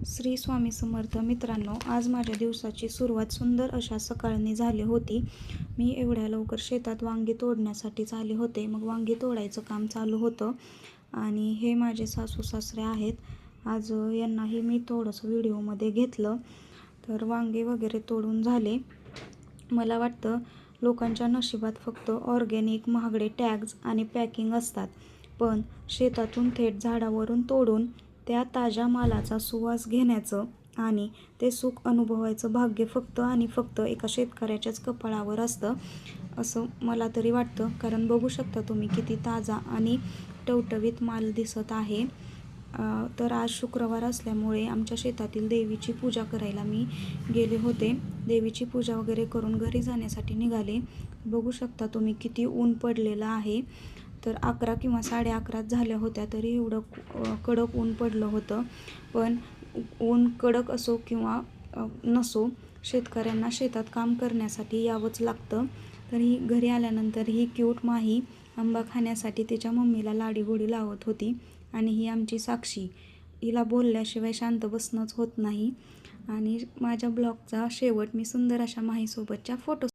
श्री स्वामी समर्थ. मित्रांनो, आज माझ्या दिवसाची सुरुवात सुंदर अशा सकाळने झाली होती. मी एवढ्या लवकर शेतात वांगी तोडण्यासाठीच आले होते. मग वांगी तोडायचं काम चालू होतं आणि हे माझे सासू सासरे आहेत. आज यांनाही मी थोडंसं व्हिडिओमध्ये घेतलं. तर वांगे वगैरे तोडून झाले. मला वाटतं लोकांच्या नशिबात फक्त ऑर्गॅनिक, महागडे टॅग्स आणि पॅकिंग असतात, पण शेतातून थेट झाडावरून तोडून त्या ताज्या मालाचा सुवास घेण्याचं आणि ते सुख अनुभवायचं भाग्य फक्त आणि फक्त एका शेतकऱ्याच्याच कपाळावर असतं, असं मला तरी वाटतं. कारण बघू शकता तुम्ही किती ताजा आणि टवटवीत माल दिसत आहे. तर आज शुक्रवार असल्यामुळे आमच्या शेतातील देवीची पूजा करायला मी गेले होते. देवीची पूजा वगैरे करून घरी जाण्यासाठी निघाले. बघू शकता तुम्ही किती ऊन पडलेलं आहे. तर 11 किंवा 11:30 झाल्या होत्या तरी एवढं कडक ऊन पडलं होतं. पण ऊन कडक असो किंवा नसो, शेतकऱ्यांना शेतात काम करण्यासाठी यावंच लागतं. तर ही घरी आल्यानंतर ही क्यूट माही आंबा खाण्यासाठी तिच्या मम्मीला लाडीगोडी लावत होती. आणि ही आमची साक्षी, हिला बोलल्याशिवाय शांत बसणंच होत नाही. आणि माझ्या ब्लॉगचा शेवट मी सुंदर अशा माहीसोबतच्या फोटो